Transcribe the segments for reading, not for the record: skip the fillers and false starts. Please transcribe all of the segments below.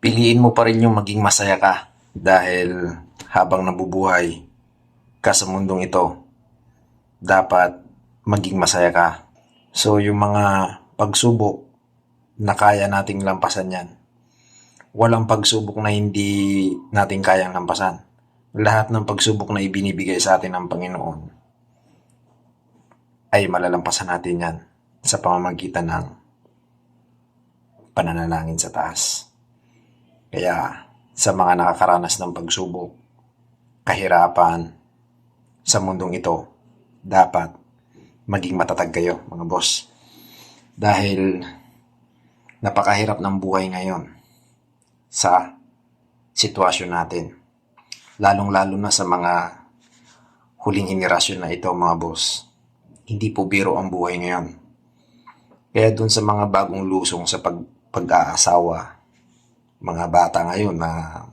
piliin mo pa rin yung maging masaya ka dahil habang nabubuhay ka sa mundong ito, dapat maging masaya ka. So, yung mga pagsubok na kaya nating lampasan yan. Walang pagsubok na hindi natin kayang lampasan. Lahat ng pagsubok na ibinibigay sa atin ng Panginoon ay malalampasan natin yan sa pamamagitan ng pananalangin sa taas. Kaya sa mga nakakaranas ng pagsubok, kahirapan sa mundong ito, dapat maging matatag kayo, mga boss. Dahil napakahirap ng buhay ngayon sa sitwasyon natin. Lalong-lalo na sa mga huling henerasyon na ito, mga boss. Hindi po biro ang buhay ngayon. Kaya dun sa mga bagong lusong sa pag-aasawa, mga bata ngayon na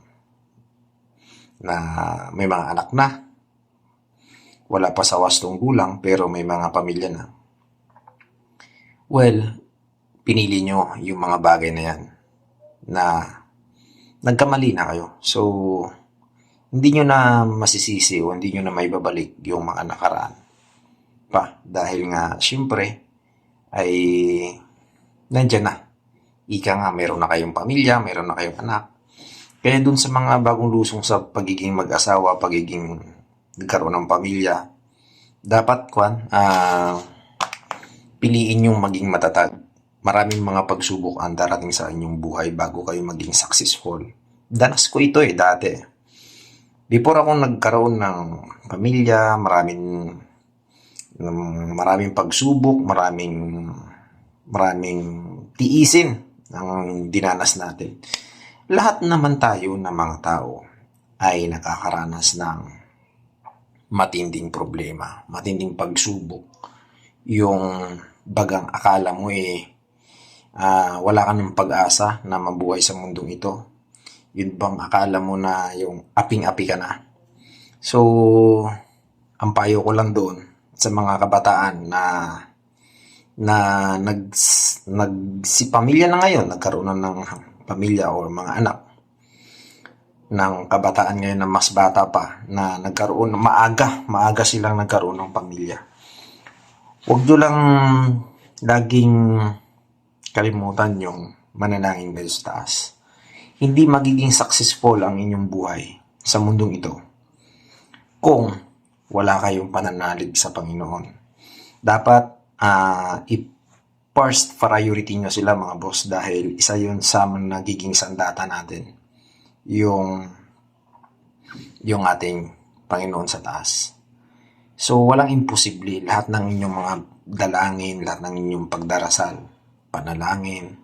may mga anak na, wala pa sa wastong gulang pero may mga pamilya na. Well, pinili nyo yung mga bagay na yan na nagkamali na kayo. So, hindi nyo na masisisi o hindi nyo na maibabalik yung mga nakaraan pa. Dahil nga, syempre, ay nandyan na. Ika nga, meron na kayong pamilya, meron na kayong anak. Kaya dun sa mga bagong lusong sa pagiging mag-asawa, pagiging nagkaroon ng pamilya, dapat piliin yung maging matatag. Maraming mga pagsubok ang darating sa inyong buhay bago kayo maging successful. Danas ko ito dati. Before ako nagkaroon ng pamilya, maraming pagsubok, maraming tiisin ang dinanas natin. Lahat naman tayo na mga tao ay nakakaranas ng matinding problema, matinding pagsubok. Yung bagang akala mo wala ka ng pag-asa na mabuhay sa mundong ito. Yun bang akala mo na yung aping-api ka na. So, ang payo ko lang doon sa mga kabataan na nagsipamilya na ngayon, nagkaroon na ng pamilya o mga anak, ng kabataan ngayon na mas bata pa, na nagkaroon, maaga silang nagkaroon ng pamilya. Huwag nyo lang laging kalimutan yung manalangin kayo sa taas. Hindi magiging successful ang inyong buhay sa mundong ito kung wala kayong pananalig sa Panginoon. Dapat first priority nyo sila, mga boss, dahil isa yun sa nagiging sandata natin, yung ating Panginoon sa taas. So, walang imposible. Lahat ng inyong mga dalangin, lahat ng inyong pagdarasal, panalangin,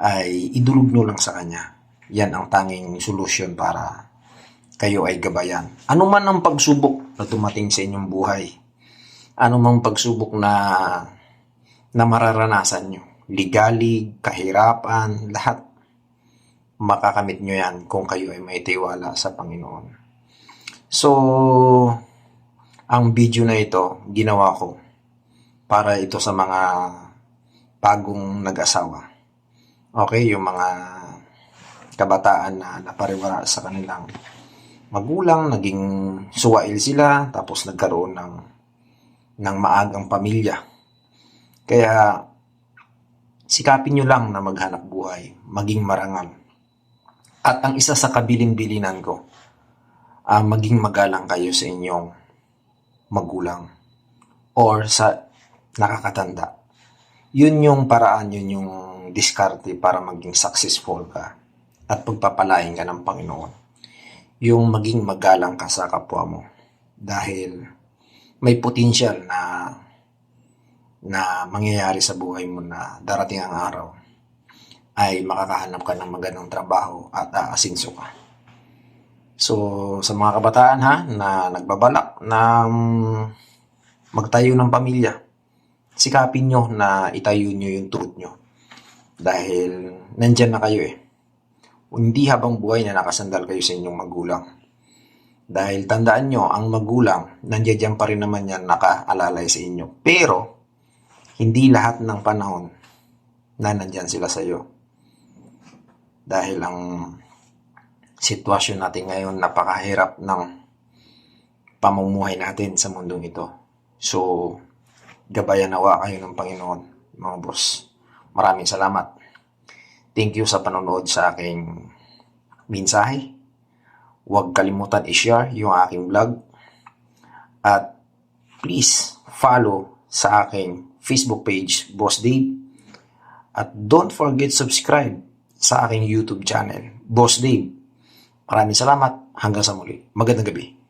ay idulog nyo lang sa Kanya. Yan ang tanging solusyon para kayo ay gabayan. Ano man ang pagsubok na dumating sa inyong buhay, ano mang pagsubok na mararanasan nyo, ligalig, kahirapan, lahat, makakamit nyo yan kung kayo ay may tiwala sa Panginoon. So, ang video na ito, ginawa ko para ito sa mga bagong nag-asawa. Okay, yung mga kabataan na napariwara sa kanilang magulang, naging suwail sila, tapos nagkaroon ng maagang pamilya. Kaya, sikapin nyo lang na maghanap buhay, maging marangal. At ang isa sa kabilin-bilinan ko, maging magalang kayo sa inyong magulang or sa nakakatanda. Yun yung paraan, yun yung diskarte para maging successful ka at pagpapalain ka ng Panginoon. Yung maging magalang ka sa kapwa mo dahil may potential na mangyayari sa buhay mo na darating ang araw ay makakahanap ka ng magandang trabaho at aasinso ka. So, sa mga kabataan na nagbabalak na magtayo ng pamilya, sikapin nyo na itayo nyo yung truth nyo. Dahil nandyan na kayo Hindi habang buhay na nakasandal kayo sa inyong magulang. Dahil tandaan nyo, ang magulang, nandiyan pa rin naman yan nakaalalay sa inyo. Pero, hindi lahat ng panahon na nandyan sila sa iyo. dahil ang sitwasyon natin ngayon napakahirap ng pamumuhay natin sa mundong ito. So, gabayan nawa kayo ng Panginoon, mga boss. Maraming salamat. Thank you sa panonood sa aking mensahe. Huwag kalimutan i-share yung aking vlog. At please follow sa aking Facebook page, Boss Dave. At don't forget subscribe sa aking YouTube channel, Boss Dave. Maraming salamat. Hanggang sa muli. Magandang gabi.